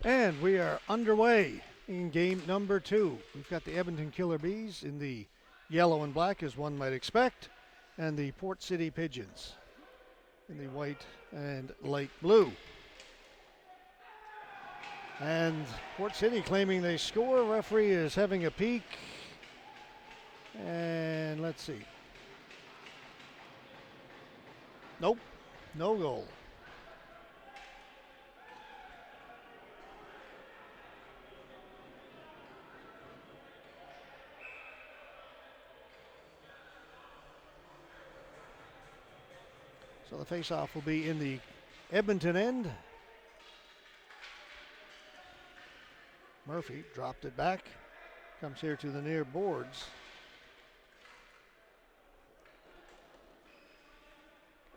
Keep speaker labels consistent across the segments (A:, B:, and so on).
A: And we are underway in game number 2. We've got the Edmonton Killer Bees in the yellow and black, as one might expect, and the Port City Pigeons in the white and light blue. And Port City claiming they score. Referee is having a peek. And let's see. Nope, no goal. So the face-off will be in the Edmonton end. Murphy dropped it back. Comes here to the near boards.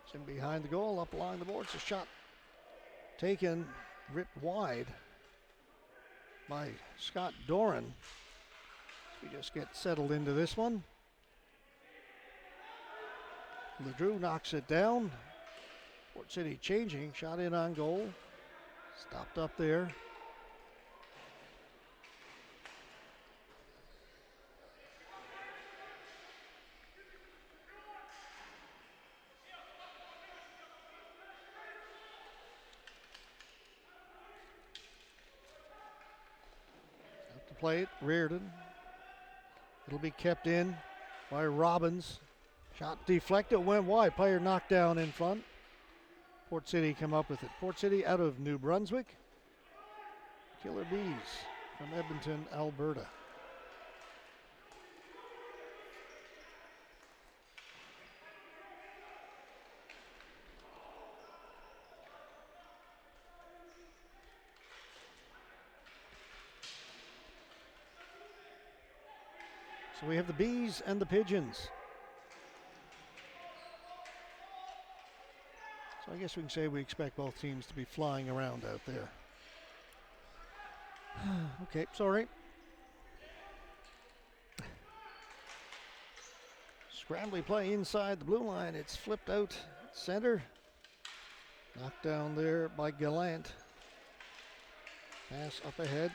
A: It's in behind the goal, up along the boards. A shot taken, ripped wide by Scott Doran. We just get settled into this one. LeDrew knocks it down. Port City changing, shot in on goal. Stopped up there. Up to play it, Reardon. It'll be kept in by Robbins. Shot deflected, went wide. Player knocked down in front. Port City come up with it. Port City out of New Brunswick. Killer Bees from Edmonton, Alberta. So we have the Bees and the Pigeons. So I guess we can say we expect both teams to be flying around out there. Okay, sorry. Scrambly play inside the blue line. It's flipped out center. Knocked down there by Gallant. Pass up ahead.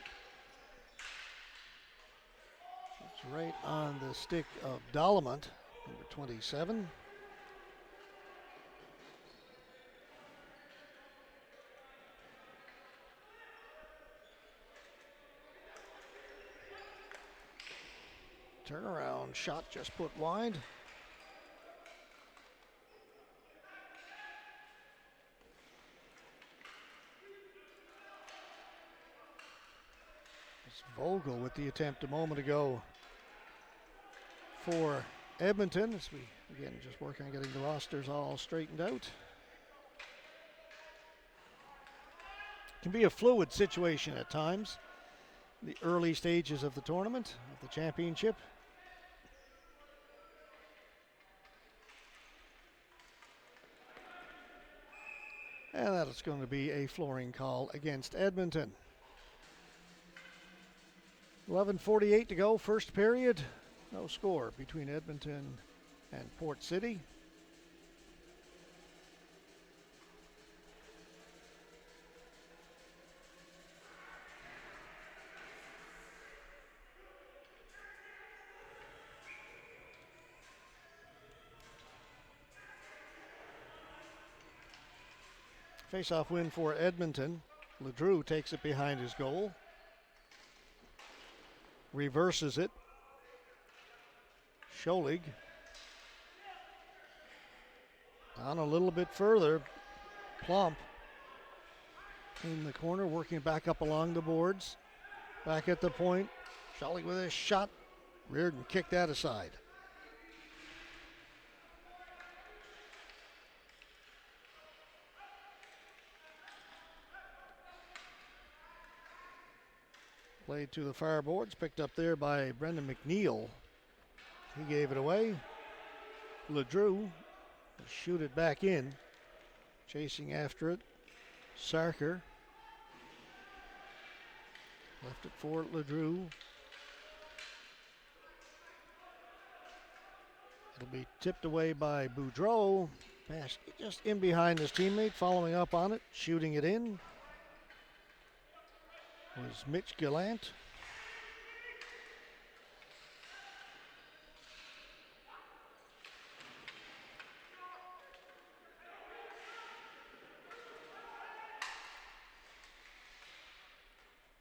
A: It's right on the stick of Dolomont, number 27. Turnaround shot just put wide. It's Vogel with the attempt a moment ago for Edmonton, as we again just work on getting the rosters all straightened out. Can be a fluid situation at times. The early stages of the tournament, of the championship. And that is going to be a flooring call against Edmonton. 11:48 to go, first period. No score between Edmonton and Port City. Face-off win for Edmonton. LeDrew takes it behind his goal. Reverses it. Scholig. Down a little bit further. Plump in the corner, working back up along the boards. Back at the point. Scholig with a shot. Reardon kicked that aside. Played to the far boards, picked up there by Brendan McNeil. He gave it away. LeDrew will shoot it back in. Chasing after it. Sarker. Left it for LeDrew. It'll be tipped away by Boudreau. Pass just in behind his teammate, following up on it, shooting it in. was Mitch Gallant.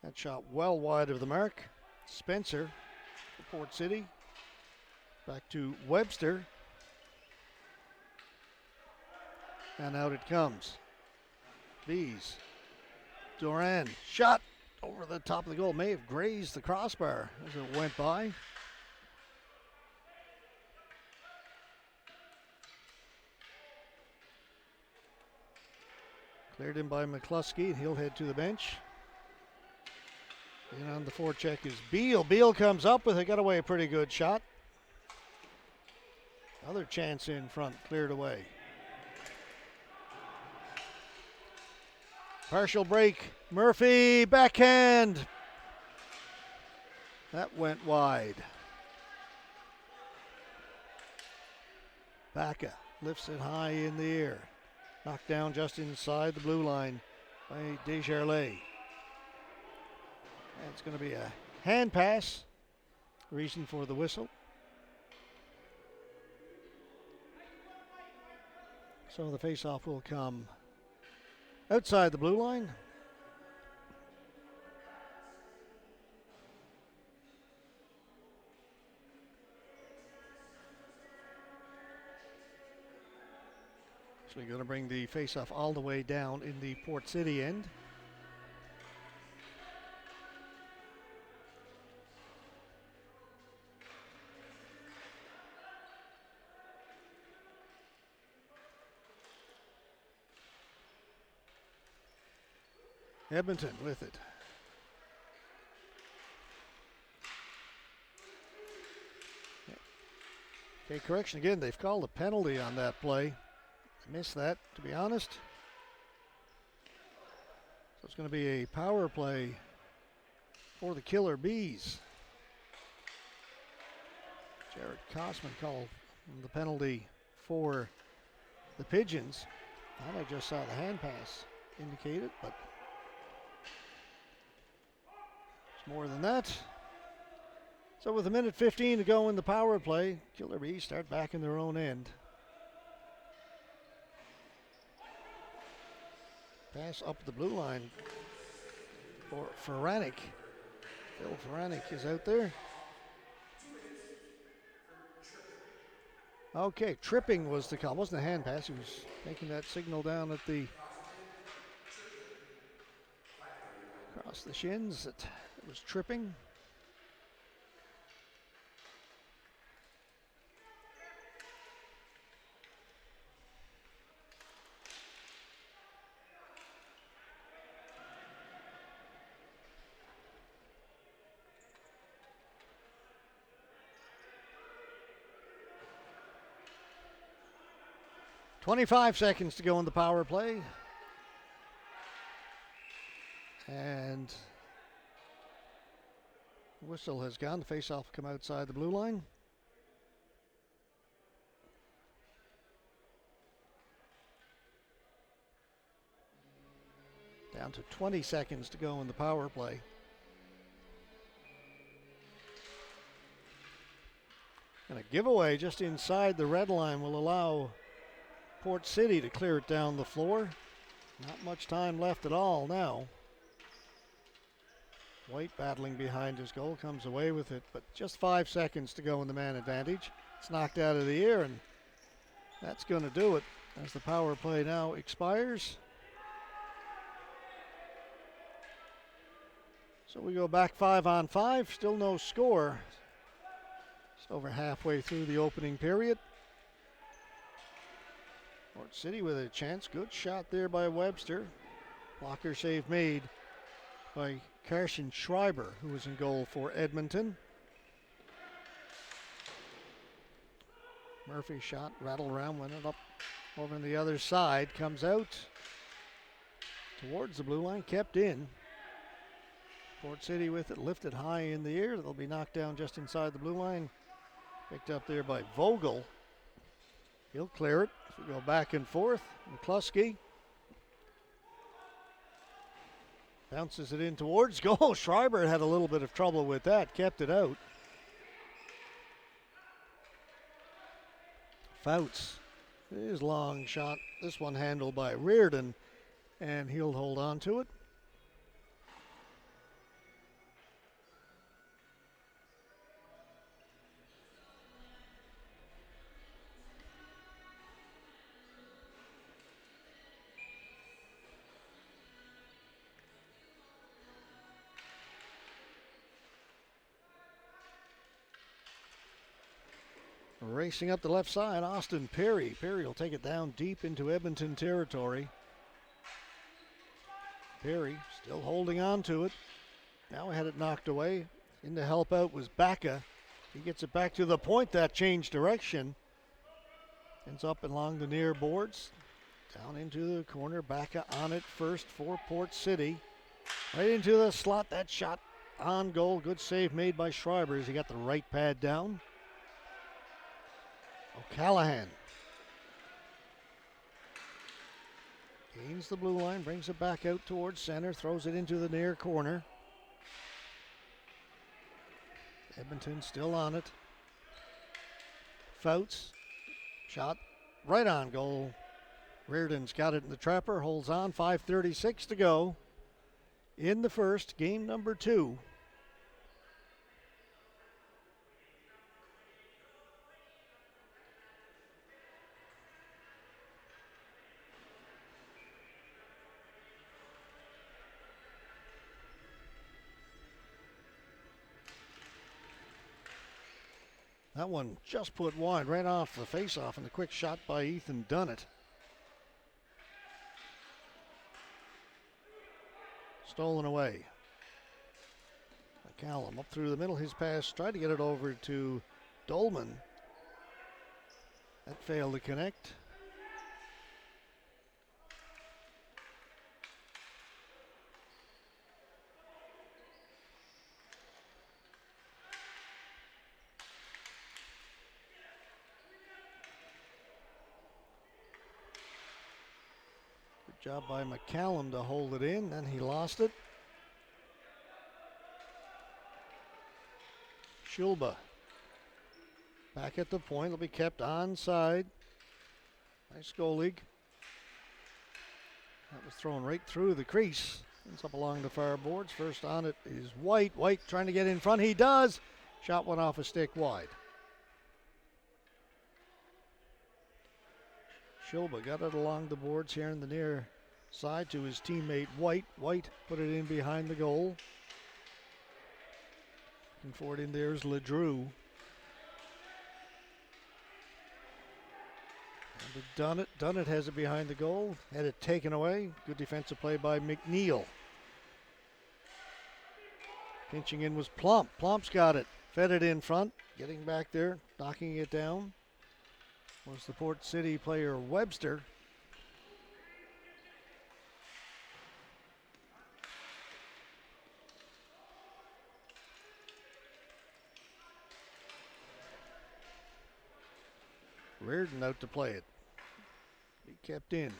A: That shot well wide of the mark. Spencer for Port City. Back to Webster. And out it comes. Bees. Duran. Shot over the top of the goal. May have grazed the crossbar as it went by. Cleared in by McCluskey, and he'll head to the bench. And on the forecheck is Beal. Beal comes up with it, got away a pretty good shot. Other chance in front, cleared away. Partial break. Murphy, backhand. That went wide. Baca lifts it high in the air. Knocked down just inside the blue line by Desjardins. And it's going to be a hand pass. Reason for the whistle. So the face-off will come outside the blue line. So we're going to bring the face-off all the way down in the Port City end. Edmonton with it. Okay, correction again. They've called a penalty on that play. I missed that, to be honest. So it's going to be a power play for the Killer Bees. Jared Kosman called the penalty for the Pigeons. And I just saw the hand pass indicated, but it's more than that. So with 1:15 to go in the power play, Killer Bees start back in their own end. Pass up the blue line for Ferranic. Phil Ferranic is out there. Okay, tripping was the call. It wasn't a hand pass. He was making that signal down at the across the shins. It was tripping. .25 seconds to go in the power play. And the whistle has gone. The face-off will come outside the blue line. Down to 20 seconds to go in the power play. And a giveaway just inside the red line will allow Port City to clear it down the floor. Not much time left at all now. White battling behind his goal, comes away with it, but just 5 seconds to go in the man advantage. It's knocked out of the air, and that's going to do it as the power play now expires. So we go back 5-on-5, still no score. Just over halfway through the opening period. Port City with a chance. Good shot there by Webster. Blocker save made by Carson Schreiber, who was in goal for Edmonton. Murphy shot, rattled around, went it up over on the other side. Comes out towards the blue line, kept in. Port City with it, lifted high in the air. They'll be knocked down just inside the blue line. Picked up there by Vogel. He'll clear it. So we go back and forth. McCluskey. Bounces it in towards goal. Schreiber had a little bit of trouble with that, kept it out. Fouts, his long shot. This one handled by Reardon, and he'll hold on to it. Racing up the left side, Austin Perry. Perry will take it down deep into Edmonton territory. Perry still holding on to it. Now had it knocked away. In to help out was Baca. He gets it back to the point. That changed direction. Ends up along the near boards. Down into the corner. Baca on it first for Port City. Right into the slot. That shot on goal. Good save made by Schreiber as he got the right pad down. O'Callaghan gains the blue line, brings it back out towards center, throws it into the near corner. Edmonton still on it. Fouts, shot right on goal. Reardon's got it in the trapper, holds on, 5:36 to go in the first, game number 2. That one just put wide right off the face-off, and a quick shot by Ethan Dunnett. Stolen away. McCallum up through the middle. His pass tried to get it over to Dolman. That failed to connect. Job by McCallum to hold it in, then he lost it. Schulba back at the point, it'll be kept onside. Nice goal league. That was thrown right through the crease. Ends up along the far boards. First on it is White. White trying to get in front. He does. Shot one off a stick wide. Schulba got it along the boards here in the near side to his teammate White. White put it in behind the goal. Looking for it in there is Ledrew. And to Dunnett has it behind the goal. Had it taken away. Good defensive play by McNeil. Pinching in was Plump. Plump's got it. Fed it in front. Getting back there. Knocking it down was the Port City player Webster. Reardon out to play it. Be kept in.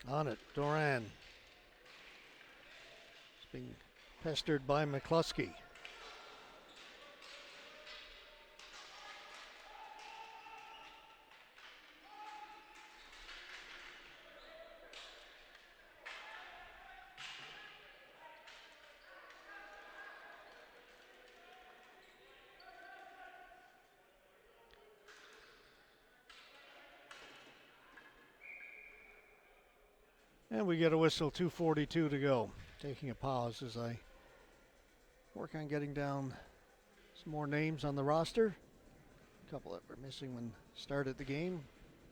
A: On it, Doran. It's being pestered by McCluskey. And we get a whistle, 2:42 to go. Taking a pause as I work on getting down some more names on the roster. A couple that were missing when started the game.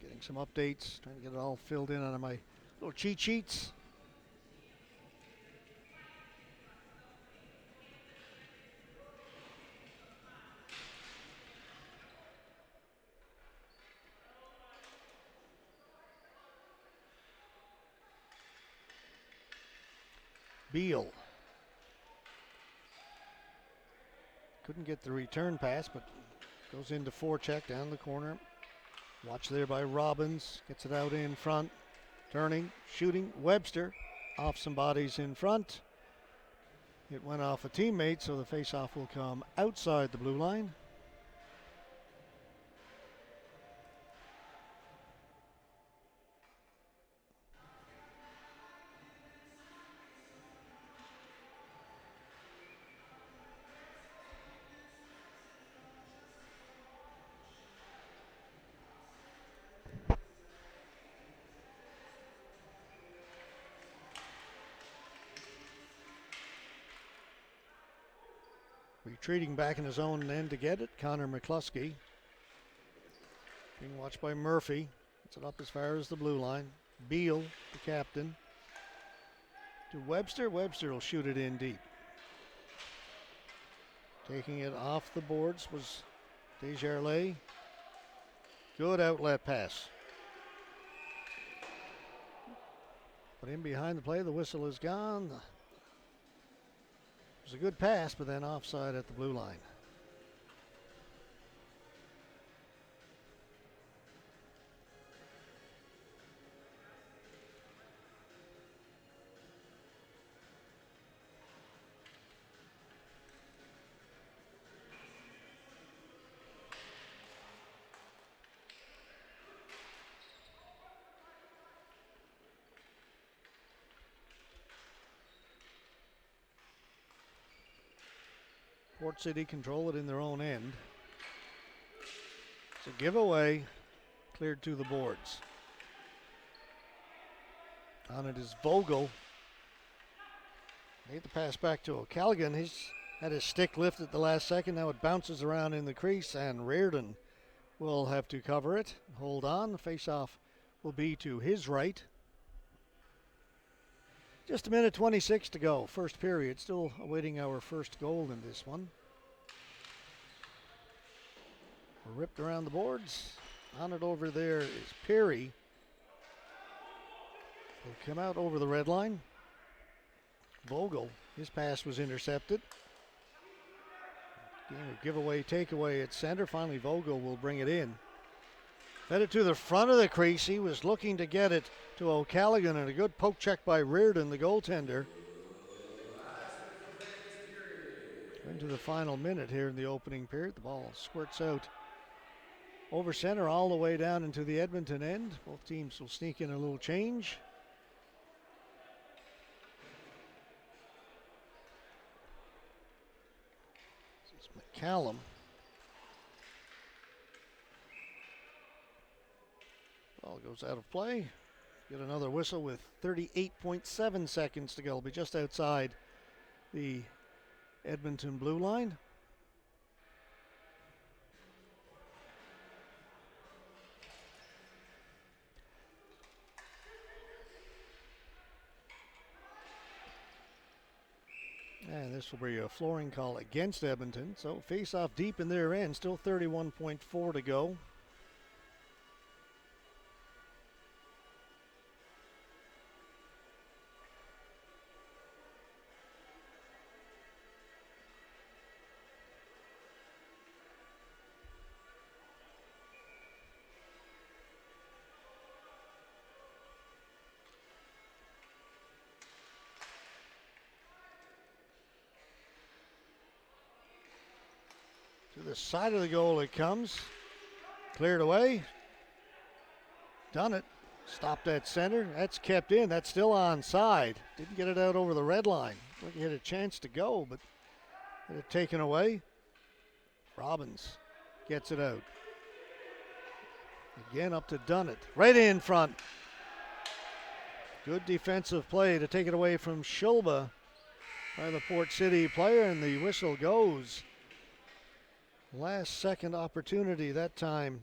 A: Getting some updates, trying to get it all filled in on my little cheat sheets. Beal. Couldn't get the return pass, but goes into forecheck down the corner. Watch there by Robbins. Gets it out in front. Turning, shooting. Webster off some bodies in front. It went off a teammate, so the faceoff will come outside the blue line. Retreating back in his own end to get it, Connor McCluskey. Being watched by Murphy. Gets it up as far as the blue line. Beal, the captain. To Webster. Webster will shoot it in deep. Taking it off the boards was Desjardins. Good outlet pass. But in behind the play, the whistle is gone. It was a good pass, but then offside at the blue line. Port City control it in their own end. It's a giveaway, cleared to the boards. On it is Vogel. Made the pass back to O'Callaghan. He's had his stick lifted at the last second. Now it bounces around in the crease, and Reardon will have to cover it. Hold on. The face-off will be to his right. Just a minute 26 to go. First period. Still awaiting our first goal in this one. We're ripped around the boards. On it over there is Perry. He'll come out over the red line. Vogel, his pass was intercepted. Giveaway, takeaway at center. Finally, Vogel will bring it in. Fed it to the front of the crease. He was looking to get it to O'Callaghan, and a good poke check by Reardon, the goaltender. Into the final minute here in the opening period. The ball squirts out over center all the way down into the Edmonton end. Both teams will sneak in a little change. This is McCallum. Ball goes out of play. Get another whistle with 38.7 seconds to go. It'll be just outside the Edmonton blue line. And this will be a flooring call against Edmonton. So face off deep in their end. Still 31.4 to go. To the side of the goal it comes. Cleared away. Done it. Stopped at center. That's kept in. That's still onside. Didn't get it out over the red line. Look, he had a chance to go, but had it taken away. Robbins gets it out. Again up to Dunnett. Right in front. Good defensive play to take it away from Shulba by the Port City player, and the whistle goes. Last second opportunity that time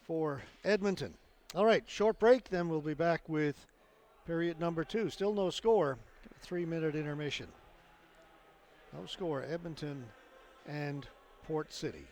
A: for Edmonton. All right, short break, then we'll be back with period number 2. Still no score. 3-minute intermission. No score, Edmonton and Port City.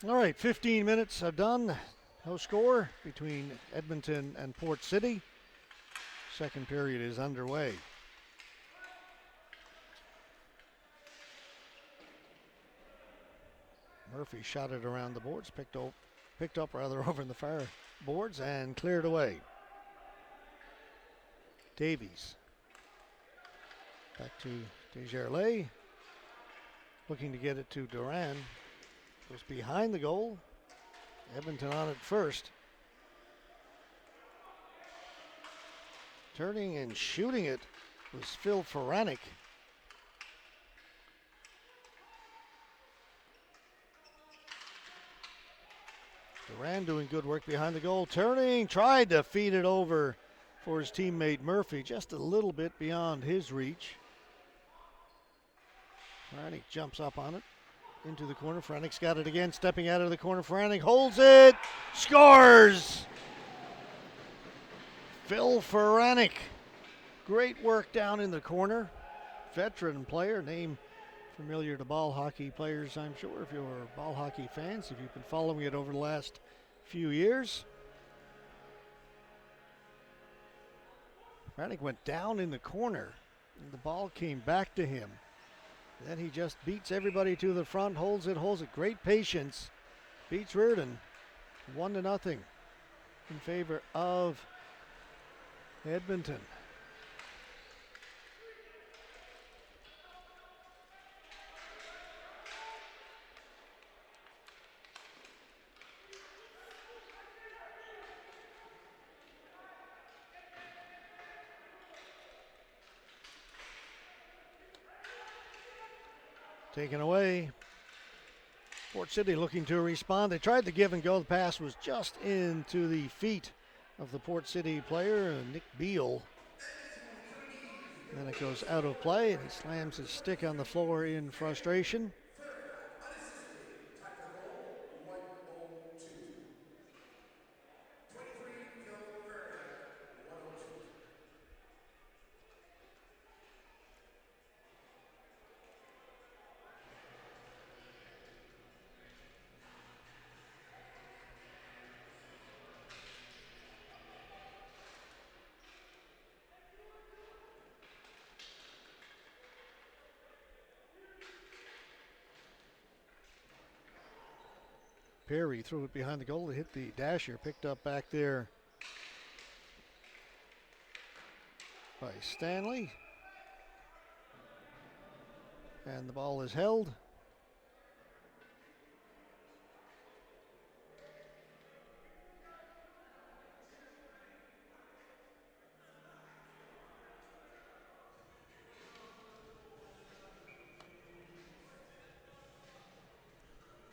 A: All right, 15 minutes are done. No score between Edmonton and Port City. Second period is underway. Murphy shot it around the boards, picked up over in the far boards and cleared away. Davies. Back to Desjardins. Looking to get it to Duran. Goes behind the goal. Edmonton on it first. Turning and shooting it was Phil Ferranic. Duran doing good work behind the goal. Turning, tried to feed it over for his teammate Murphy. Just a little bit beyond his reach. Ferranic jumps up on it. Into the corner. Franic's got it again. Stepping out of the corner. Ferranic holds it. Scores! Phil Ferranic. Great work down in the corner. Veteran player. Name familiar to ball hockey players, I'm sure, if you're ball hockey fans, if you've been following it over the last few years. Ferranic went down in the corner, and the ball came back to him. Then he just beats everybody to the front, holds it. Great patience. Beats Reardon 1-0 in favor of Edmonton. Taken away. Port City looking to respond. They tried the give and go. The pass was just into the feet of the Port City player, Nick Beal. Then it goes out of play, and he slams his stick on the floor in frustration. Perry threw it behind the goal. It hit the dasher, picked up back there by Stanley. And the ball is held.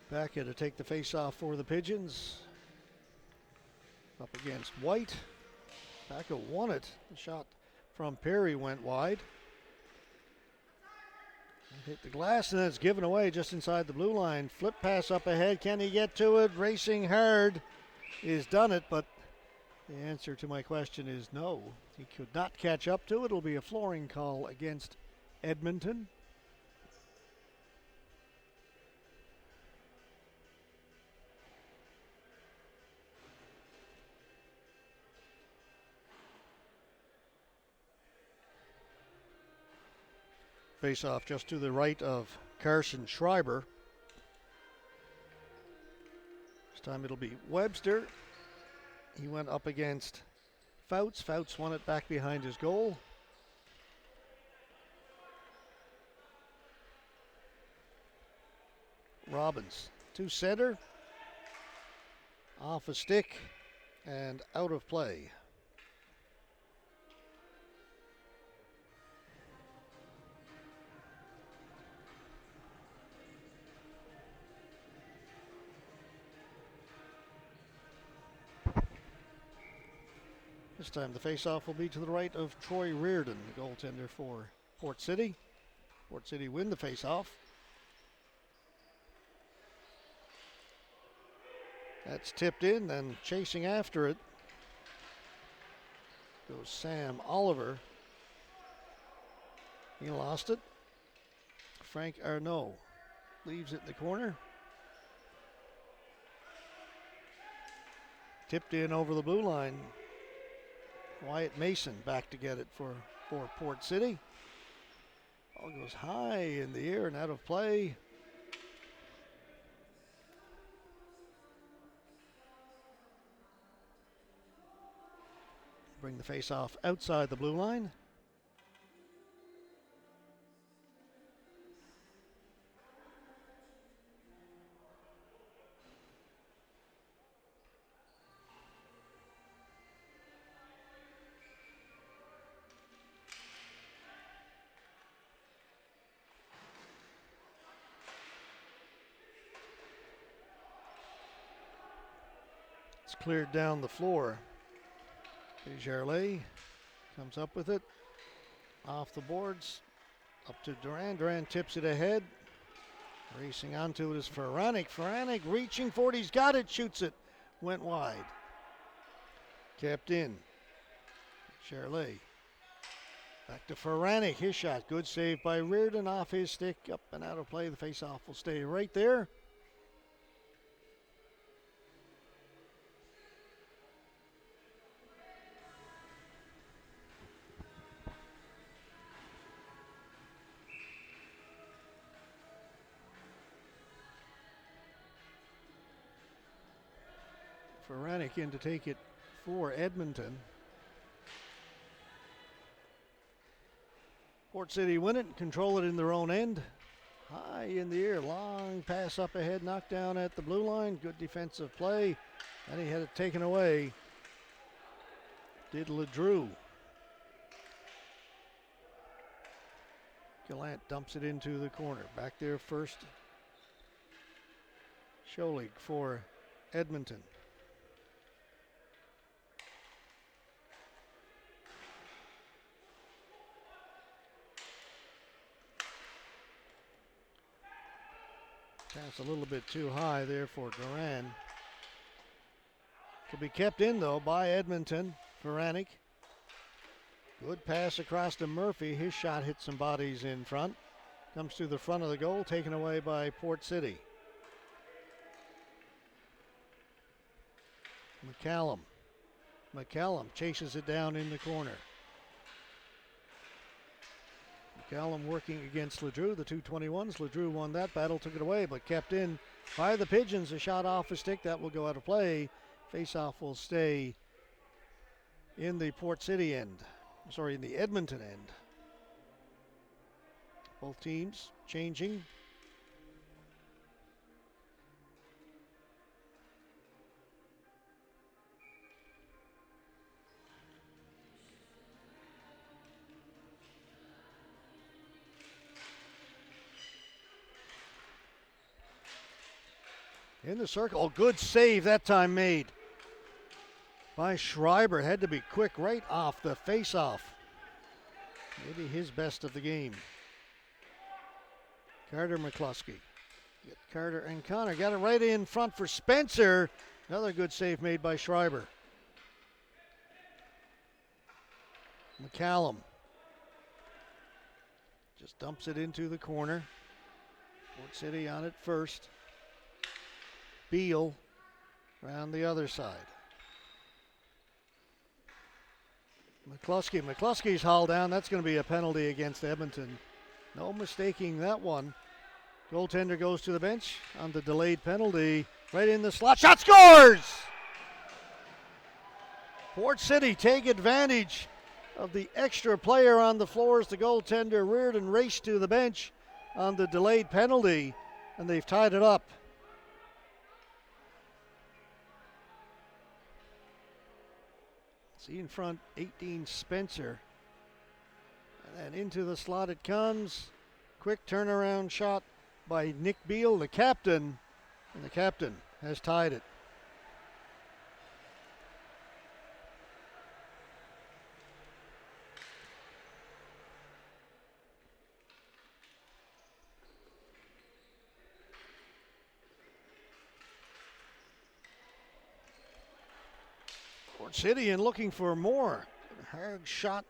A: Back here to take the face-off for the Pigeons. Up against White. Backa won it. The shot from Perry went wide. Hit the glass, and then it's given away just inside the blue line. Flip pass up ahead. Can he get to it? Racing hard. He's done it, but the answer to my question is no. He could not catch up to it. It'll be a flooring call against Edmonton. Face off just to the right of Carson Schreiber. This time it'll be Webster. He went up against Fouts. Fouts won it back behind his goal. Robbins to center. Off a stick and out of play. This time the face-off will be to the right of Troy Reardon, the goaltender for Port City. Port City win the face-off. That's tipped in, then chasing after it goes Sam Oliver. He lost it. Frank Arnault leaves it in the corner. Tipped in over the blue line. Wyatt Mason back to get it for Port City. Ball goes high in the air and out of play. Bring the face-off outside the blue line. It's cleared down the floor. Desjardins comes up with it. Off the boards. Up to Duran. Duran tips it ahead. Racing onto it is Ferranic. Ferranic reaching for it. He's got it. Shoots it. Went wide. Kept in. Desjardins. Back to Ferranic. His shot. Good save by Reardon. Off his stick. Up and out of play. The face-off will stay right there. Ferranic in to take it for Edmonton. Port City win it, control it in their own end. High in the air, long pass up ahead, knocked down at the blue line. Good defensive play, and he had it taken away. Did LeDrew. Gallant dumps it into the corner. Back there first. Scholig for Edmonton. Pass a little bit too high there for Duran. Could be kept in though by Edmonton. Ferranic. Good pass across to Murphy. His shot hit some bodies in front. Comes to the front of the goal, taken away by Port City. McCallum chases it down in the corner. McCallum working against LeDrew, the 221s. LeDrew won that battle, took it away, but kept in by the Pigeons. A shot off a stick, that will go out of play. Face-off will stay in the Port City end. Sorry, in the Edmonton end. Both teams changing. In the circle, good save that time made by Schreiber. Had to be quick right off the face-off. Maybe his best of the game. Carter McCluskey. Carter and Connor got it right in front for Spencer. Another good save made by Schreiber. McCallum just dumps it into the corner. Port City on it first. Beal around the other side. McCluskey's hauled down. That's going to be a penalty against Edmonton. No mistaking that one. Goaltender goes to the bench on the delayed penalty. Right in the slot. Shot scores! Port City take advantage of the extra player on the floor as the goaltender reared and raced to the bench on the delayed penalty, and they've tied it up. See in front, 18 Spencer. And then into the slot it comes. Quick turnaround shot by Nick Beal, the captain. And the captain has tied it. Port City and looking for more. Hard shot.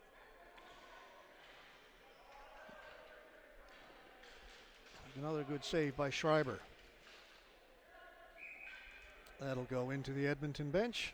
A: Another good save by Schreiber. That'll go into the Edmonton bench.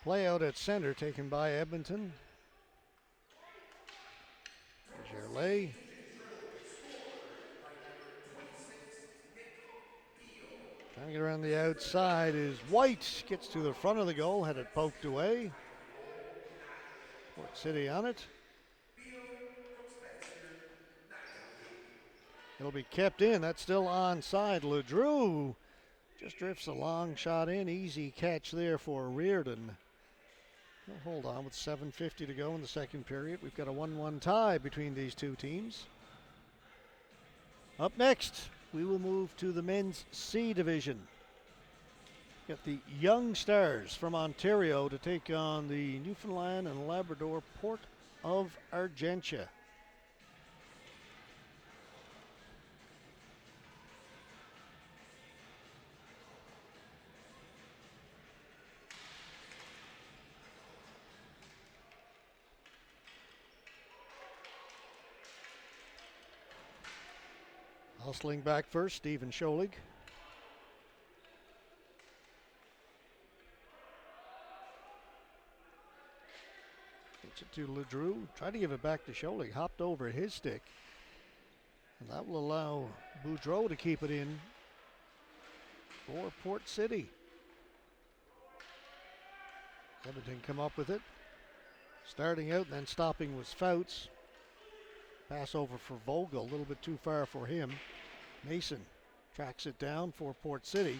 A: Play out at center taken by Edmonton. Gerlay. Trying to get around the outside is White. Gets to the front of the goal, had it poked away. Port City on it. It'll be kept in. That's still onside. LeDrew just drifts a long shot in. Easy catch there for Reardon. We'll hold on with 7:50 to go in the second period. We've got a 1-1 tie between these two teams. Up next, we will move to the men's C division. Got the Young Stars from Ontario to take on the Newfoundland and Labrador Port of Argentia. Hustling back first, Stephen Scholig. Gets it to LeDrew. Tried to give it back to Scholig. Hopped over his stick. And that will allow Boudreau to keep it in for Port City. Edmonton come up with it. Starting out and then stopping was Fouts. Pass over for Vogel, a little bit too far for him. Mason tracks it down for Port City.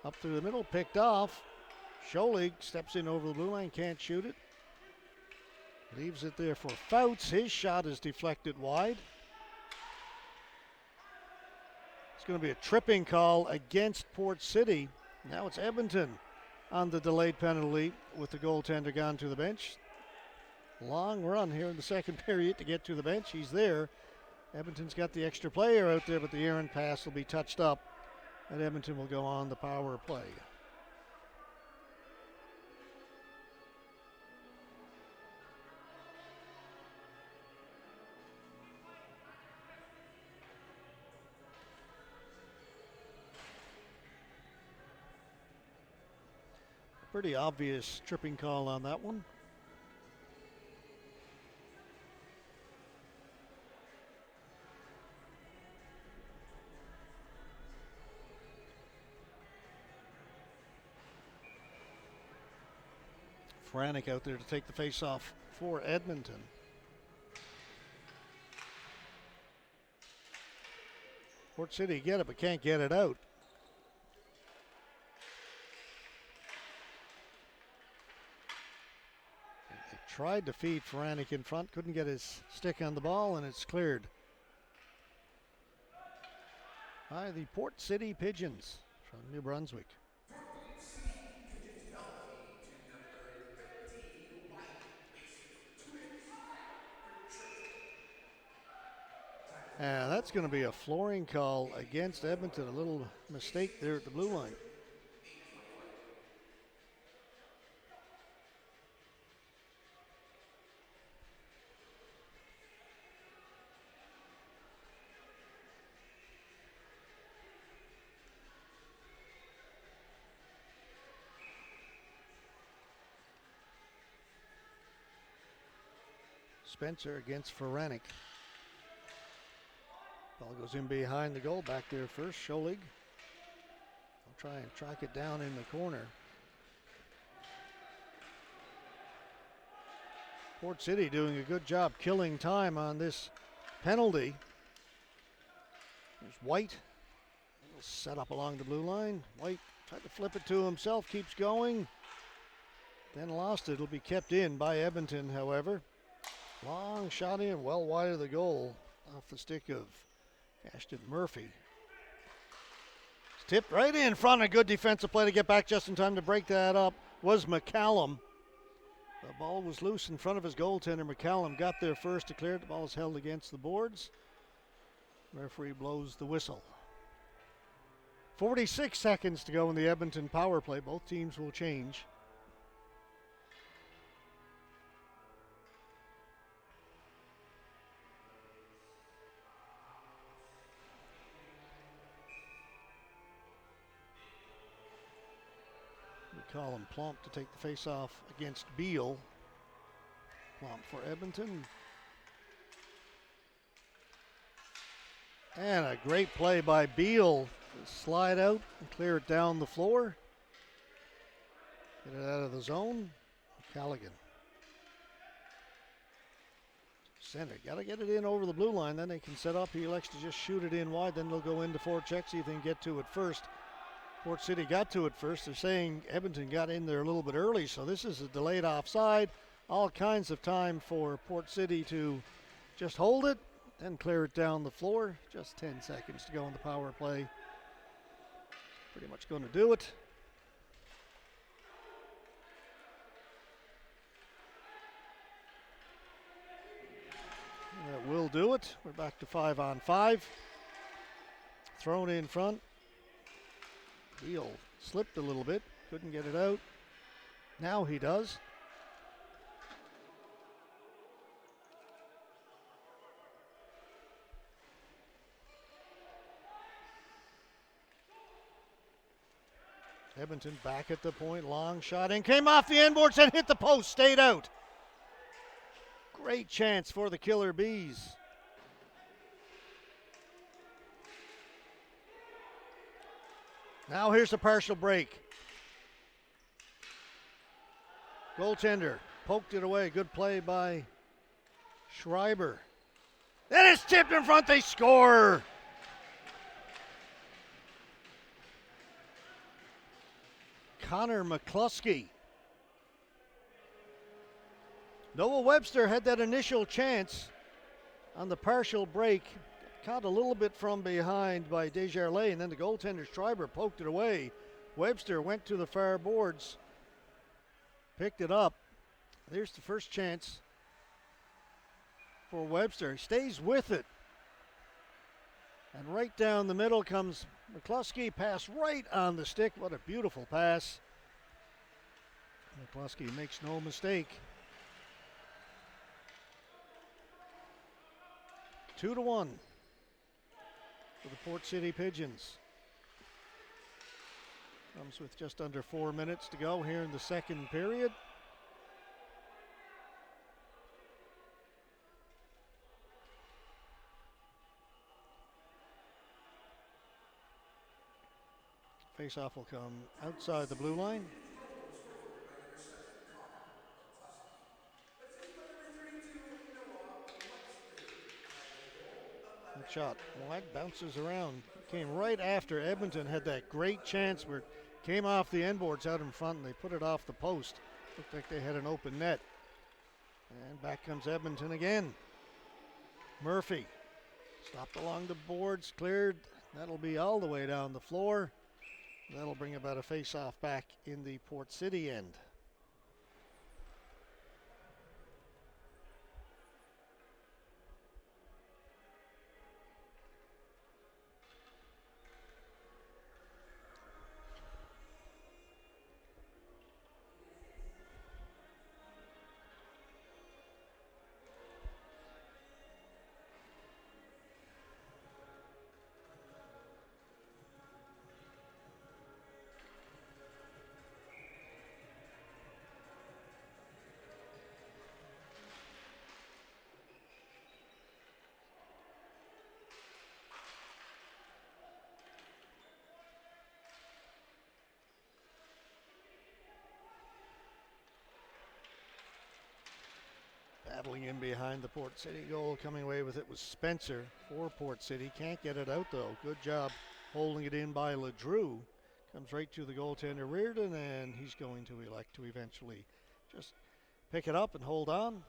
A: Up through the middle, picked off. Scholig steps in over the blue line, can't shoot it. Leaves it there for Fouts. His shot is deflected wide. It's going to be a tripping call against Port City. Now it's Edmonton on the delayed penalty with the goaltender gone to the bench. Long run here in the second period to get to the bench. He's there. Edmonton's got the extra player out there, but the errant pass will be touched up, and Edmonton will go on the power play. Pretty obvious tripping call on that one. Franek out there to take the face-off for Edmonton. Port City get it, but can't get it out. They tried to feed Franek in front, couldn't get his stick on the ball, and it's cleared by the Port City Pigeons from New Brunswick. And that's going to be a flooring call against Edmonton. A little mistake there at the blue line. Spencer against Franek. Ball goes in behind the goal. Back there first, Scholig. I'll try and track it down in the corner. Port City doing a good job killing time on this penalty. There's White. Little set up along the blue line. White tried to flip it to himself, keeps going. Then lost it. It'll be kept in by Edmonton, however. Long shot in, well wide of the goal. Off the stick of Ashton Murphy. It's tipped right in front. A good defensive play to get back just in time to break that up was McCallum. The ball was loose in front of his goaltender. McCallum got there first to clear it. The ball is held against the boards. Referee blows the whistle. 46 seconds to go in the Edmonton power play. Both teams will change. McCallum Plump to take the face-off against Beal. Plump for Edmonton. And a great play by Beal to slide out and clear it down the floor. Get it out of the zone. Callaghan. Center. Got to get it in over the blue line. Then they can set up. He elects to just shoot it in wide. Then they'll go into forecheck, see if they can get to it first. Port City got to it first. They're saying Edmonton got in there a little bit early, so this is a delayed offside. All kinds of time for Port City to just hold it and clear it down the floor. Just 10 seconds to go in the power play. Pretty much going to do it. That will do it. We're back to 5-on-5. Thrown in front. Beal slipped a little bit. Couldn't get it out. Now he does. Edmonton back at the point. Long shot and came off the end boards and hit the post. Stayed out. Great chance for the Killer Bees. Now here's the partial break. Goaltender poked it away. Good play by Schreiber. Then it's tipped in front. They score. Connor McCluskey. Noah Webster had that initial chance on the partial break. Caught a little bit from behind by Desjardins, and then the goaltender Schreiber poked it away. Webster went to the far boards, picked it up. There's the first chance for Webster. He stays with it. And right down the middle comes McCluskey. Pass right on the stick. What a beautiful pass. McCluskey makes no mistake. 2-1 for the Port City Pigeons. Comes with just under 4 minutes to go here in the second period. Face-off will come outside the blue line. Good shot. Wide bounces around. Came right after Edmonton had that great chance where it came off the end boards out in front and they put it off the post. Looked like they had an open net. And back comes Edmonton again. Murphy stopped along the boards, cleared. That'll be all the way down the floor. That'll bring about a face-off back in the Port City end. Battling in behind the Port City goal. Coming away with it was Spencer for Port City. Can't get it out though. Good job holding it in by LeDrew. Comes right to the goaltender Reardon, and he's going to elect to eventually just pick it up and hold on.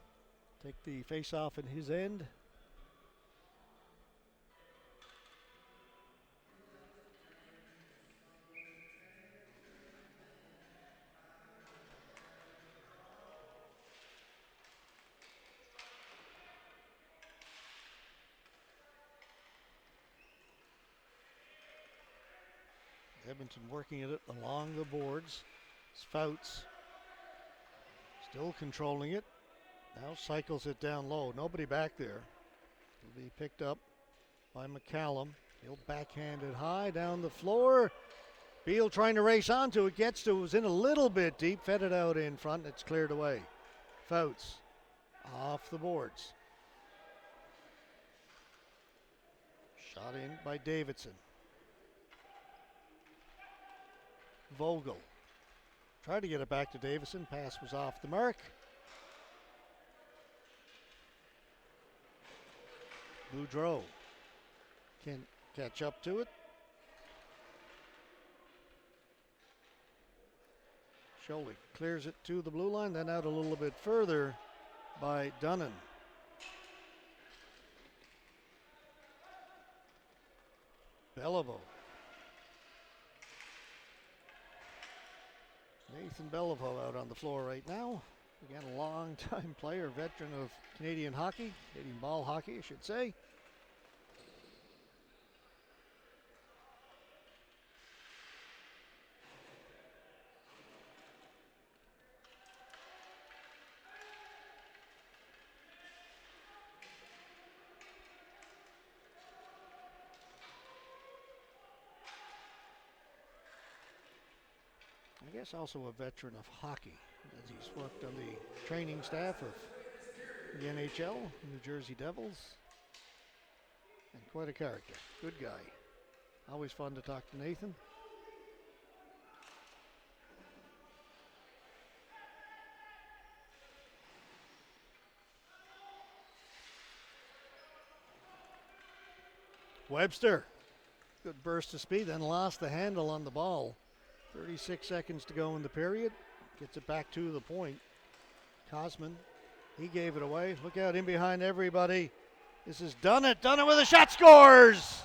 A: Take the face-off in his end. Edmonton working at it along the boards. Spouts still controlling it. Now cycles it down low. Nobody back there. It'll be picked up by McCallum. He'll backhand it high down the floor. Beal trying to race onto it. Gets to it. Was in a little bit deep. Fed it out in front. It's cleared away. Fouts off the boards. Shot in by Davidson. Vogel tried to get it back to Davison. Pass was off the mark. Boudreau can't catch up to it. Sholey clears it to the blue line, then out a little bit further by Dunnan. Beliveau. Nathan Beliveau out on the floor right now. Again, a long-time player, veteran of Canadian hockey, Canadian ball hockey, I should say. I guess also a veteran of hockey, as he's worked on the training staff of the NHL, New Jersey Devils, and quite a character. Good guy. Always fun to talk to Nathan. Webster, good burst of speed, then lost the handle on the ball. 36 seconds to go in the period. Gets it back to the point. Kosman, he gave it away. Look out in behind everybody. This is Dunnan. Dunnan with a shot, scores!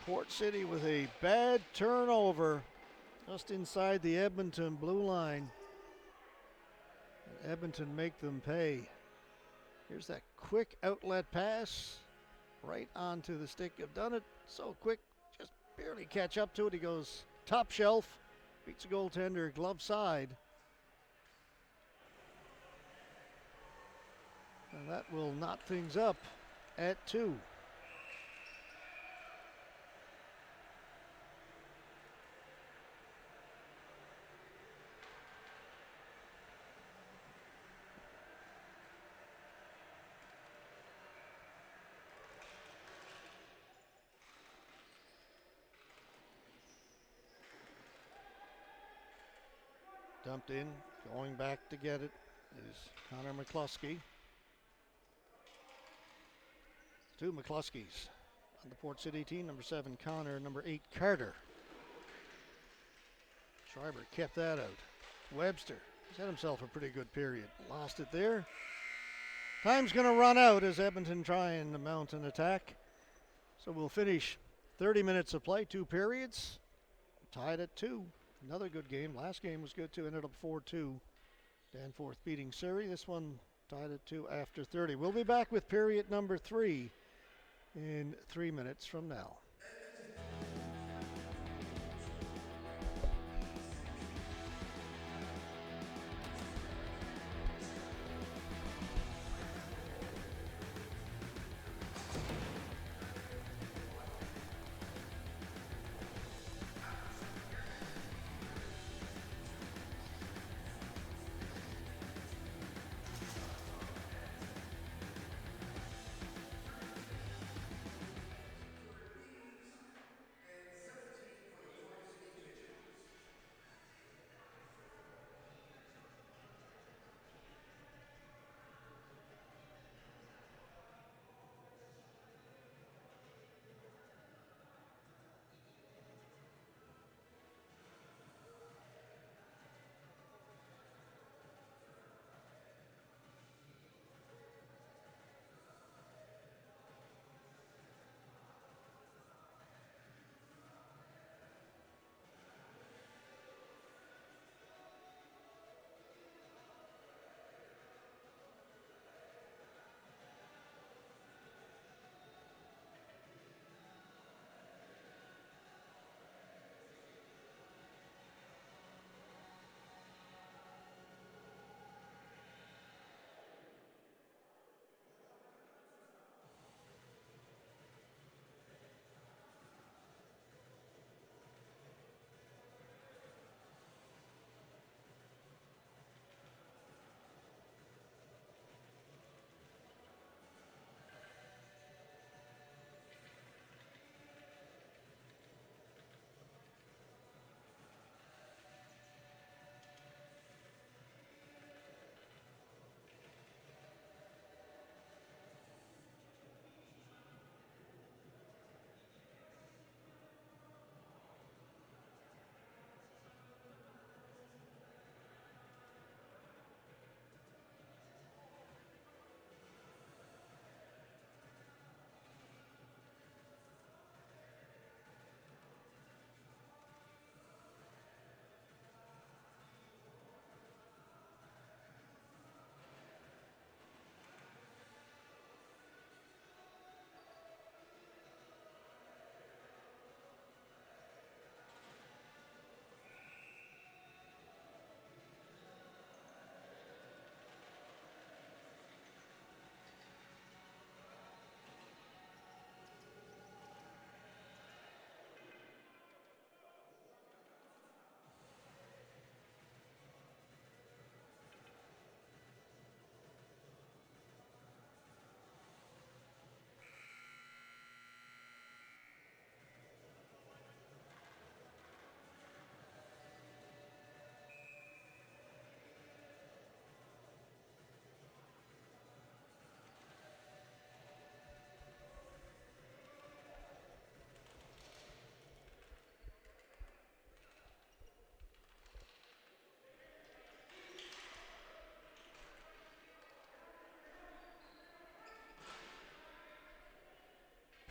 A: Port City with a bad turnover just inside the Edmonton blue line. And Edmonton make them pay. Here's that quick outlet pass right onto the stick of Dunnan. So quick, just barely catch up to it. He goes top shelf, beats a goaltender glove side. And that will knot things up at 2. Dumped in, going back to get it is Connor McCluskey. 2 McCluskeys on the Port City team, number 7 Connor, number 8 Carter. Schreiber kept that out. Webster has had himself a pretty good period. Lost it there. Time's going to run out as Edmonton trying to mount an attack. So we'll finish 30 minutes of play, 2 periods. Tied at 2. Another good game. Last game was good too. Ended up 4-2. Danforth beating Surrey. This one tied at 2 after 30. We'll be back with period number 3 in 3 minutes from now.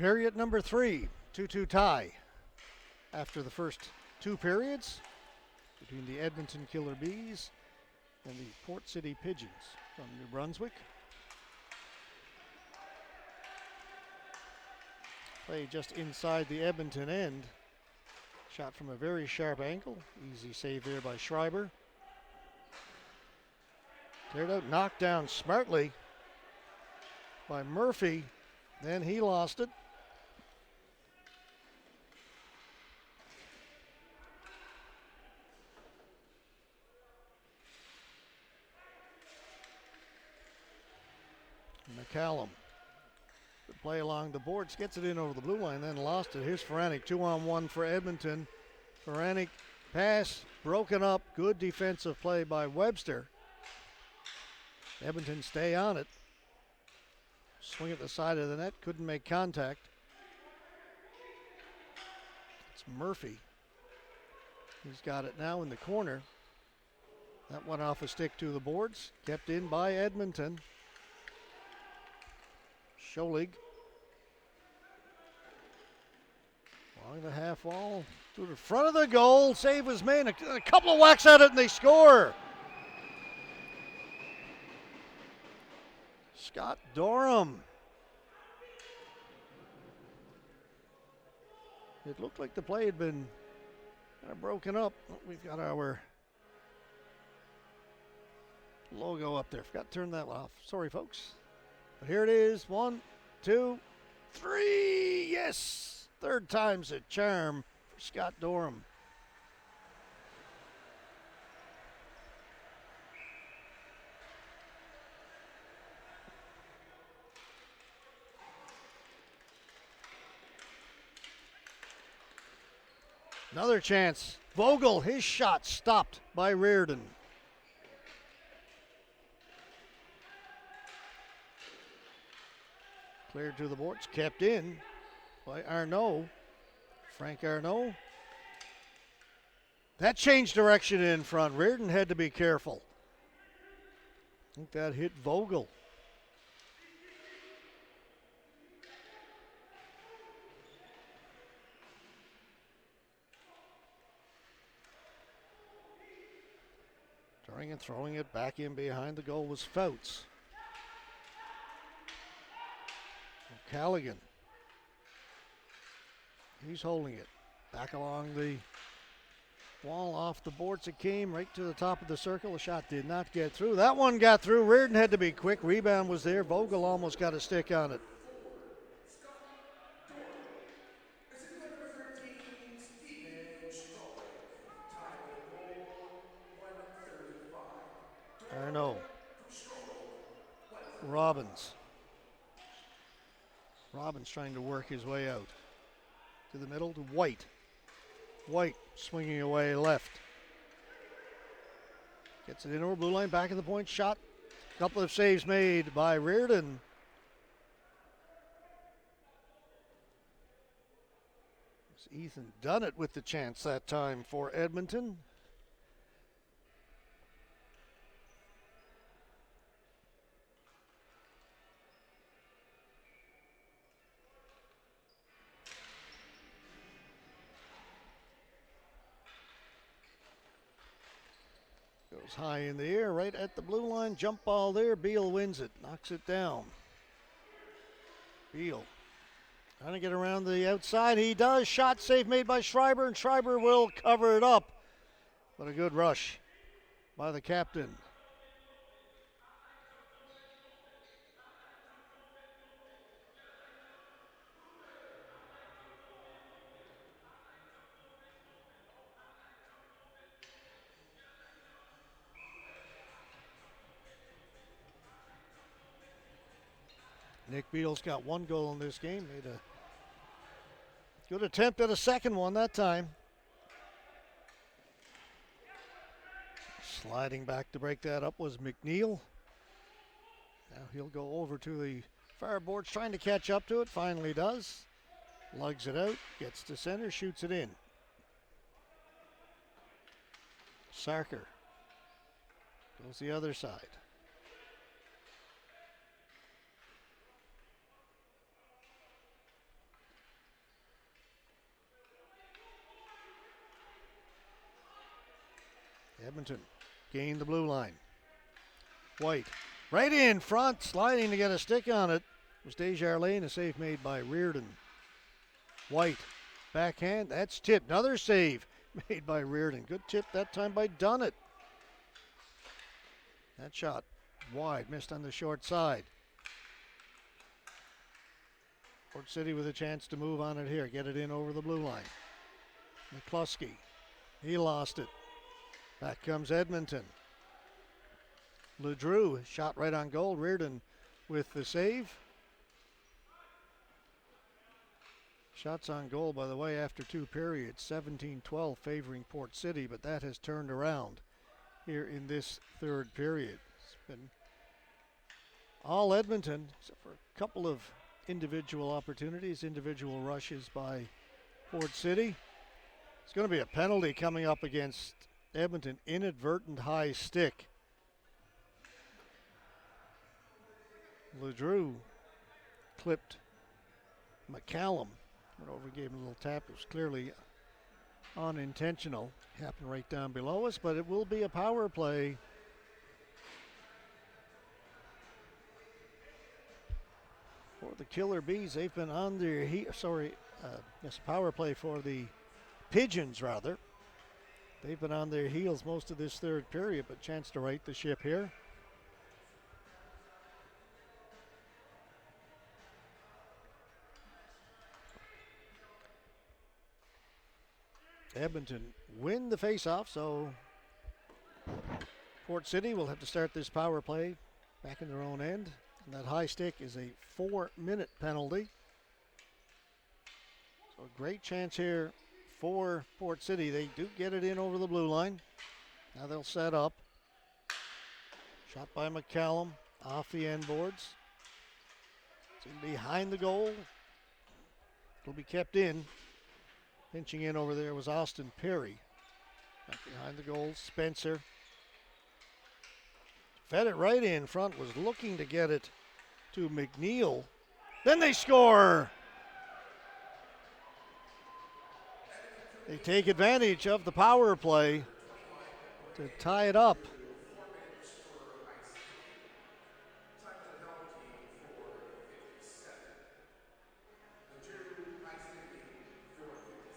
A: Period number 3, 2-2 tie. After the first 2 periods between the Edmonton Killer Bees and the Port City Pigeons from New Brunswick. Play just inside the Edmonton end. Shot from a very sharp angle. Easy save there by Schreiber. Cleared out, knocked down smartly by Murphy. Then he lost it. McCallum. Good play along the boards, gets it in over the blue line, then lost it. Here's Ferranik, 2-on-1 for Edmonton. Ferranik pass broken up. Good defensive play by Webster. Edmonton stay on it. Swing at the side of the net, couldn't make contact. It's Murphy. He's got it now in the corner. That went off a stick to the boards, kept in by Edmonton. Scholig. Along the half wall to the front of the goal. Save was made. A couple of whacks at it and they score. Scott Dorham. It looked like the play had been kind of broken up. We've got our logo up there. Forgot to turn that off. Sorry, folks. But here it is. 1, 2, 3. Yes! Third time's a charm for Scott Dorham. Another chance. Vogel, his shot stopped by Reardon. Cleared to the boards, kept in by Arnaud. Frank Arnaud. That changed direction in front. Reardon had to be careful. I think that hit Vogel. Turning and throwing it back in behind the goal was Fouts. Callaghan. He's holding it. Back along the wall, off the boards it came, right to the top of the circle. The shot did not get through. That one got through. Reardon had to be quick. Rebound was there. Vogel almost got a stick on it. Arnaud. Robbins. Robbins trying to work his way out. To the middle to White. White swinging away left. Gets it in over blue line, back of the point, shot. Couple of saves made by Reardon. Ethan done it with the chance that time for Edmonton. Goes high in the air, right at the blue line. Jump ball there. Beal wins it. Knocks it down. Beal trying to get around the outside. He does. Shot save made by Schreiber, and Schreiber will cover it up. But a good rush by the captain. Nick Beal's got one goal in this game. Made a good attempt at a second one that time. Sliding back to break that up was McNeil. Now he'll go over to the far boards, trying to catch up to it. Finally does. Lugs it out, gets to center, shoots it in. Sarker goes the other side. Edmonton gained the blue line. White right in front, sliding to get a stick on it. It was Desjardins, a save made by Reardon. White, backhand, that's tipped. Another save made by Reardon. Good tip that time by Dunnett. That shot wide, missed on the short side. Port City with a chance to move on it here, get it in over the blue line. McCluskey, he lost it. Back comes Edmonton. Ledrew, shot right on goal. Reardon with the save. Shots on goal, by the way, after 2 periods, 17-12 favoring Port City, but that has turned around here in this 3rd period. It's been all Edmonton, except for a couple of individual opportunities, individual rushes by Port City. It's going to be a penalty coming up against Edmonton, inadvertent high stick. Ledrew clipped McCallum. Went over, gave him a little tap. It was clearly unintentional. Happened right down below us, but it will be a power play. For the Killer Bees, they've been on their power play for the Pigeons, rather. They've been on their heels most of this 3rd period, but chance to right the ship here. Edmonton win the faceoff, so Port City will have to start this power play back in their own end. And that high stick is a 4-minute penalty. So a great chance here for Port City. They do get it in over the blue line. Now they'll set up. Shot by McCallum off the end boards. It's in behind the goal. It'll be kept in. Pinching in over there was Austin Perry. Back behind the goal, Spencer. Fed it right in front, was looking to get it to McNeil. Then they score! They take advantage of the power play to tie it up.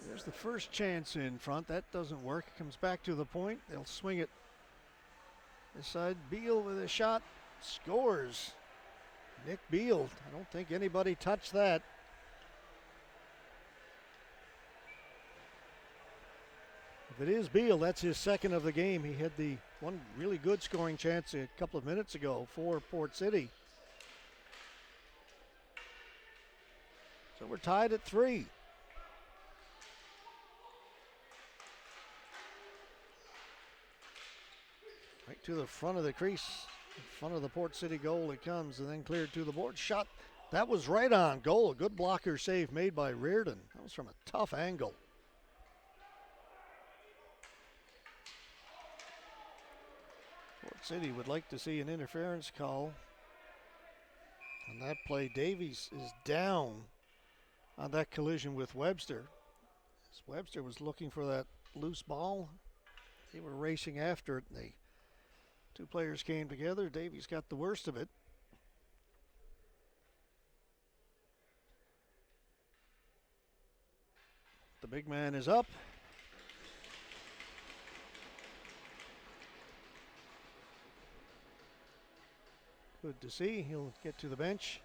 A: There's the first chance in front. That doesn't work. It comes back to the point. They'll swing it this side. Beal with a shot. Scores. Nick Beal. I don't think anybody touched that. If it is Beal, that's his 2nd of the game. He had the one really good scoring chance a couple of minutes ago for Port City. So we're tied at 3. Right to the front of the crease, in front of the Port City goal it comes, and then cleared to the board. Shot, that was right on goal. A good blocker save made by Reardon. That was from a tough angle. Port City would like to see an interference call on that play. Davies is down on that collision with Webster. As Webster was looking for that loose ball, they were racing after it, and they 2 players came together. Davies got the worst of it. The big man is up. Good to see. He'll get to the bench.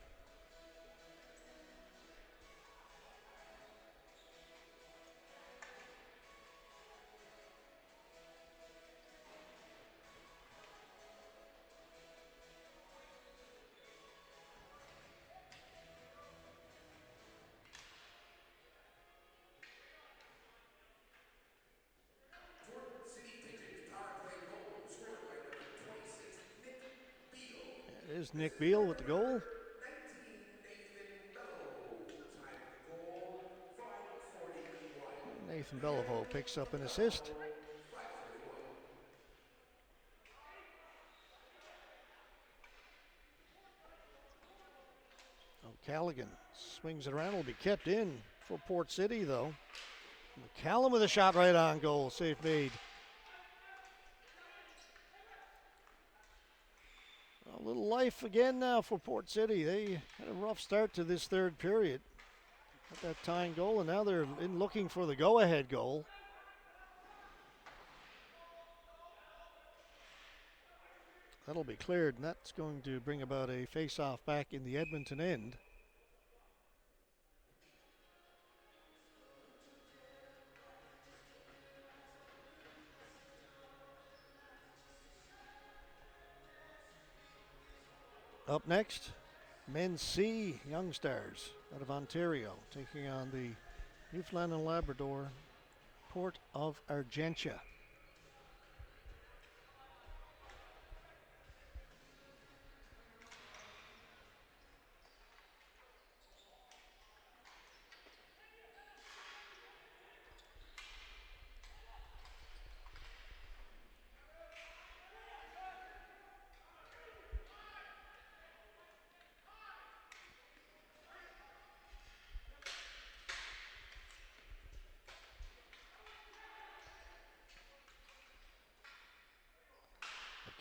A: There's Nick Beal with the goal. Nathan Beliveau picks up an assist. Callaghan swings it around. Will be kept in for Port City, though. McCallum with a shot right on goal. Save made A little life again now for Port City. They had a rough start to this third period. Got that tying goal, and now they're in looking for the go-ahead goal. That'll be cleared, and that's going to bring about a face-off back in the Edmonton end. Up next, Men's C Young Stars out of Ontario, taking on the Newfoundland and Labrador Port of Argentia.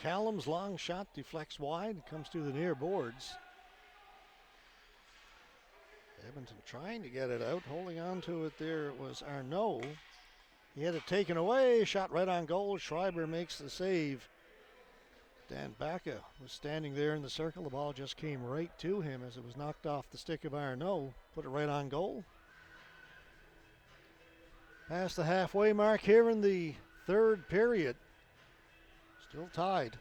A: Callum's long shot deflects wide, comes to the near boards. Edmonton trying to get it out, holding on to it there was Arnaud. He had it taken away, shot right on goal. Schreiber makes the save. Dan Baca was standing there in the circle. The ball just came right to him as it was knocked off the stick of Arnaud. Put it right on goal. Past the halfway mark here in the third period. Still tied.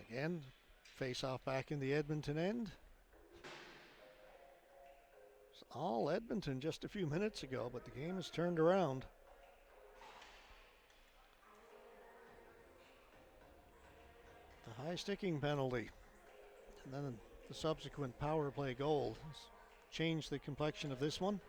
A: Again, face off back in the Edmonton end. It's all Edmonton just a few minutes ago, but the game has turned around. The high sticking penalty and then the subsequent power play goal has changed the complexion of this one.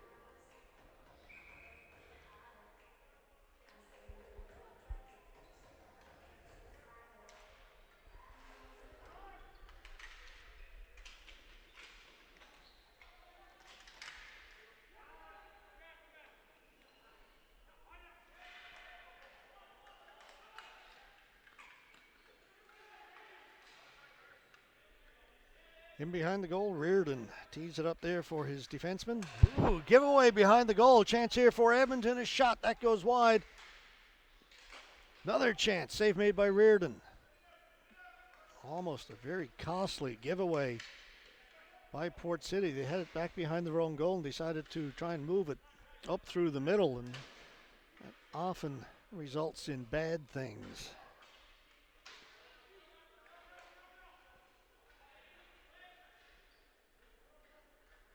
A: In behind the goal, Reardon tees it up there for his defenseman. Ooh, giveaway behind the goal. Chance here for Edmonton. A shot that goes wide. Another chance. Save made by Reardon. Almost a very costly giveaway by Port City. They had it back behind their own goal and decided to try and move it up through the middle, and that often results in bad things.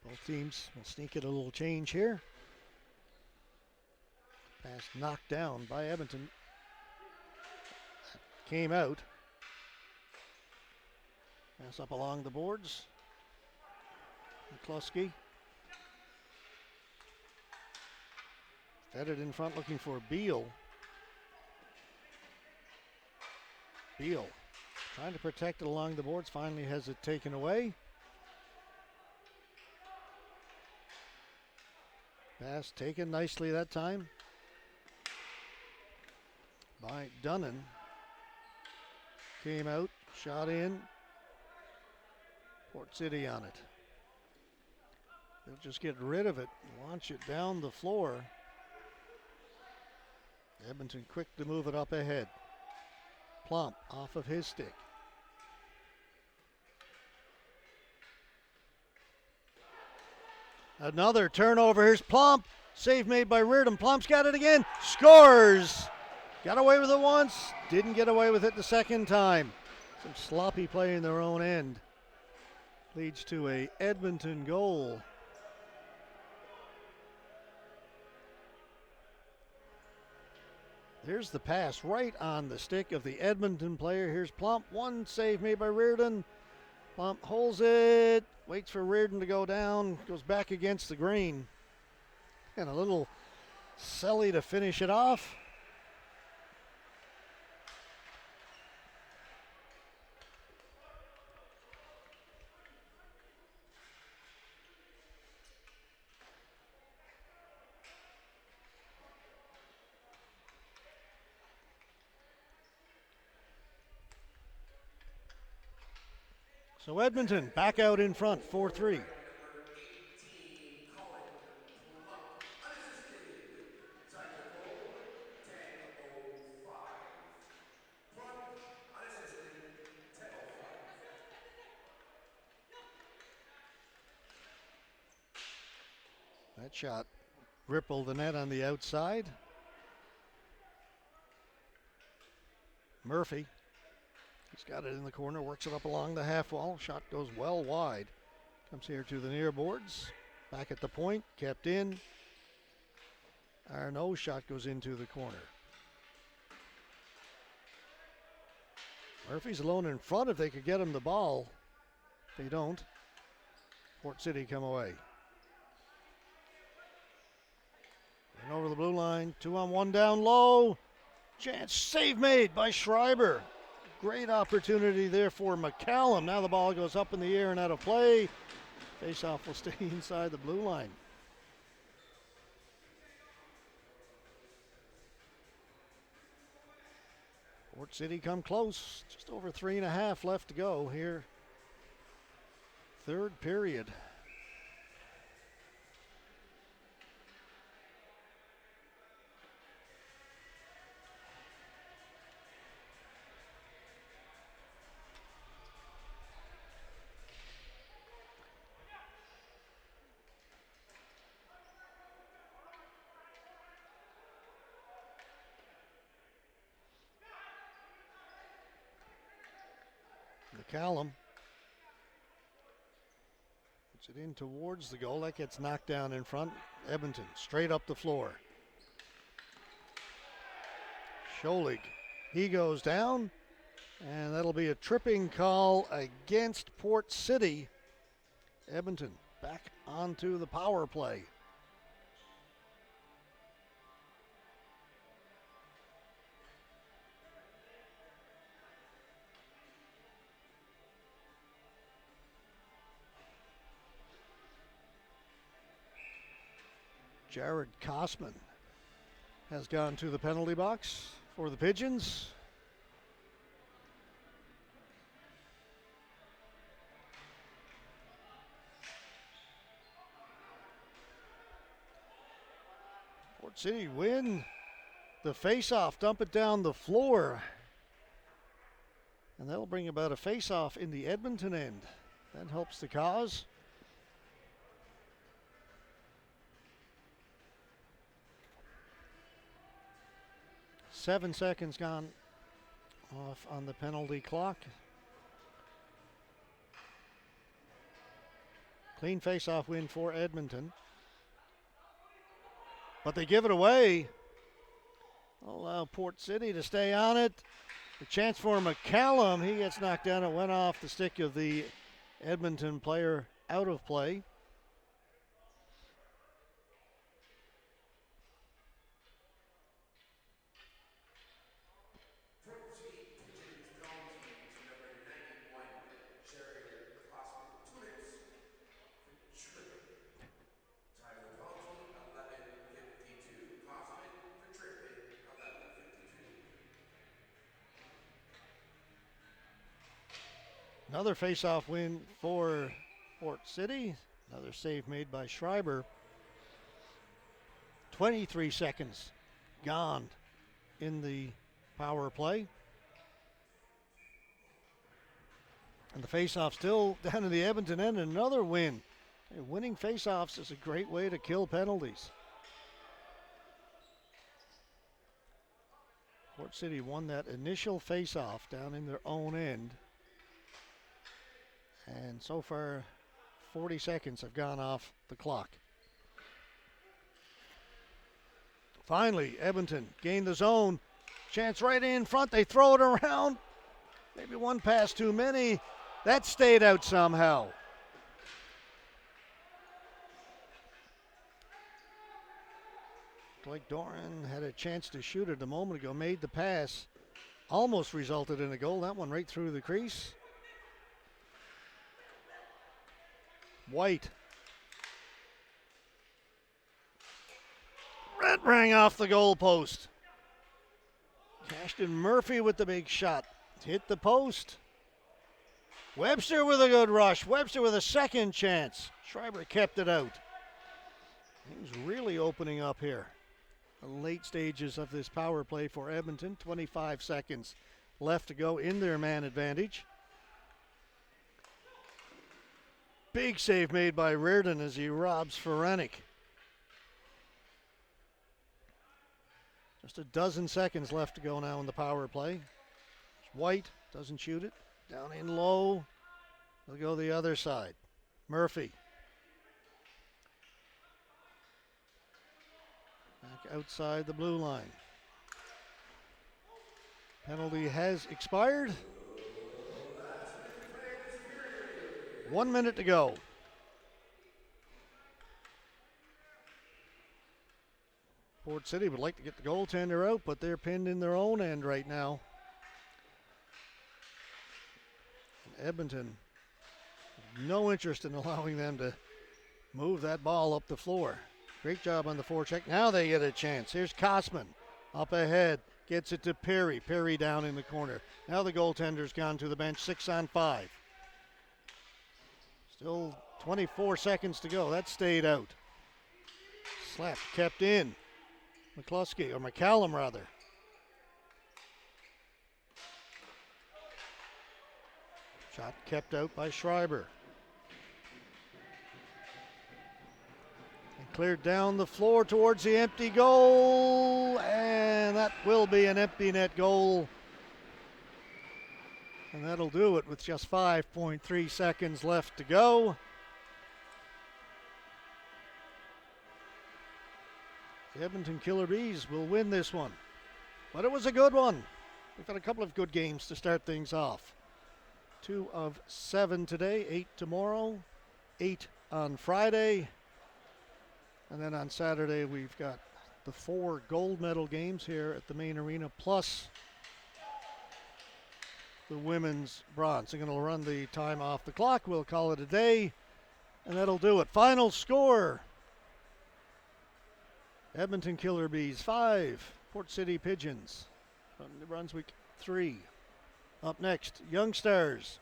A: Both teams will sneak it a little change here. Pass knocked down by Edmonton. Came out. Pass up along the boards. McCluskey. Fed it in front looking for Beal. Beal trying to protect it along the boards. Finally has it taken away. Pass taken nicely that time by Dunnan. Came out, shot in. Port City on it. They'll just get rid of it, launch it down the floor. Edmonton quick to move it up ahead. Plump off of his stick. Another turnover. Here's Plump. Save made by Reardon. Plump's got it again. Scores. Got away with it once. Didn't get away with it the second time. Some sloppy play in their own end. Leads to a Edmonton goal. There's the pass right on the stick of the Edmonton player. Here's Plump. One save made by Reardon. Plump holds it, waits for Reardon to go down, goes back against the green. And a little Selly to finish it off. So Edmonton back out in front, 4-3. That shot rippled the net on the outside. Murphy, he's got it in the corner, works it up along the half wall. Shot goes well wide. Comes here to the near boards. Back at the point, kept in. Arnaud's shot goes into the corner. Murphy's alone in front if they could get him the ball. They don't. Port City come away. And over the blue line, 2-on-1 down low. Chance, save made by Schreiber. Great opportunity there for McCallum. Now the ball goes up in the air and out of play. Faceoff will stay inside the blue line. Port City come close. Just over 3.5 left to go here. Third period. McCallum puts it in towards the goal. That gets knocked down in front. Edmonton straight up the floor. Scholig, he goes down, and that'll be a tripping call against Port City. Edmonton back onto the power play. Jared Kosman has gone to the penalty box for the Pigeons. Port City win the face-off, dump it down the floor. And that'll bring about a face-off in the Edmonton end. That helps the cause. Seven seconds gone off on the penalty clock. Clean face-off win for Edmonton. But they give it away. Allow Port City to stay on it. A chance for McCallum. He gets knocked down. It went off the stick of the Edmonton player out of play. Another face-off win for Port City. Another save made by Schreiber. 23 seconds gone in the power play. And the face-off still down in the Edmonton end. Another win. Winning face-offs is a great way to kill penalties. Port City won that initial face-off down in their own end. And so far, 40 seconds have gone off the clock. Finally, Edmonton gained the zone. Chance right in front. They throw it around. Maybe one pass too many. That stayed out somehow. Like Doran had a chance to shoot it a moment ago, made the pass, almost resulted in a goal. That one right through the crease. White. Red rang off the goal post. Ashton Murphy with the big shot. Hit the post. Webster with a good rush. Webster with a second chance. Schreiber kept it out. He's really opening up here. The late stages of this power play for Edmonton. 25 seconds left to go in their man advantage. Big save made by Reardon as he robs Ferenik. Just a dozen seconds left to go now in the power play. White doesn't shoot it. Down in low. They'll go the other side. Murphy. Back outside the blue line. Penalty has expired. 1 minute to go. Port City would like to get the goaltender out, but they're pinned in their own end right now. And Edmonton, no interest in allowing them to move that ball up the floor. Great job on the forecheck. Now they get a chance. Here's Kosman up ahead. Gets it to Perry. Perry down in the corner. Now the goaltender's gone to the bench. 6 on 5. Still 24 seconds to go. That stayed out. Slapped, kept in. McCluskey, or McCallum rather. Shot kept out by Schreiber. And cleared down the floor towards the empty goal. And that will be an empty net goal. And that'll do it with just 5.3 seconds left to go. The Edmonton Killer Bees will win this one. But it was a good one. We've had a couple of good games to start things off. 2 of 7 today, 8 tomorrow, 8 on Friday. And then on Saturday we've got the 4 gold medal games here at the main arena, plus the women's bronze. They're going to run the time off the clock. We'll call it a day, and that'll do it. Final score. Edmonton Killer Bees 5, Port City Pigeons from New Brunswick 3. Up next, Young Stars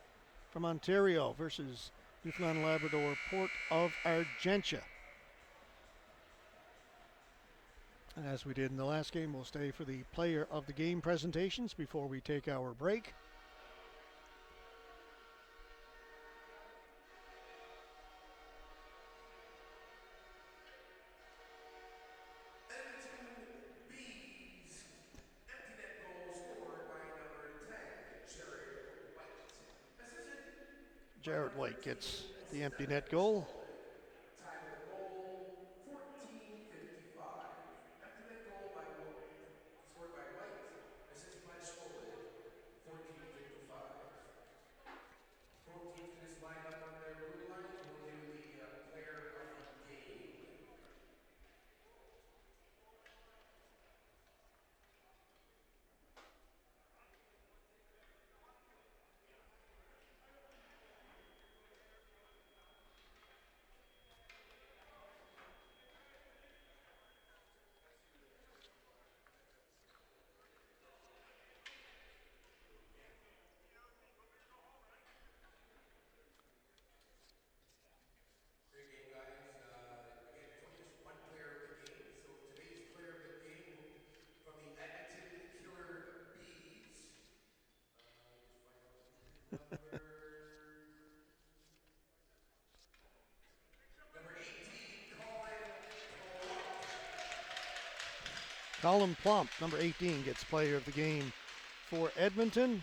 A: from Ontario versus Newfoundland Labrador Port of Argentia. And as we did in the last game, we'll stay for the player of the game presentations before we take our break. Jared White gets the empty net goal.
B: Time of the goal, 14:55. Empty net goal scored by White, assist by Smollett, 14:55. Both teams can just line up on their blue lines. We'll do the player of the game.
A: Colin Plump, number 18, gets player of the game for Edmonton.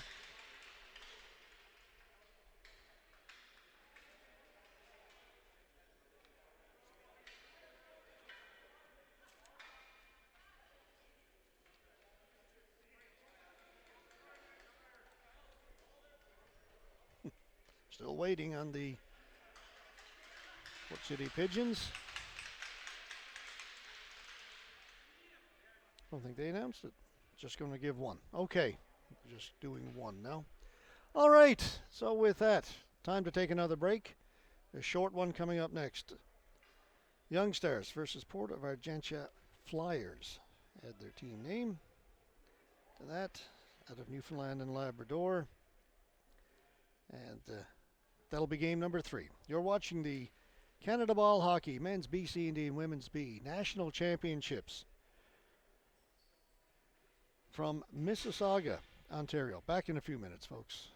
A: Still waiting on the Port City Pigeons. Don't think they announced it. Just going to give one. Okay. Just doing one now. All right. So with that, time to take another break. A short one coming up next. Young Stars versus Port of Argentia Flyers. Add their team name to that. Out of Newfoundland and Labrador. And that'll be game number 3. You're watching the Canada Ball Hockey Men's BC&D and Women's B National Championships from Mississauga, Ontario. Back in a few minutes, folks.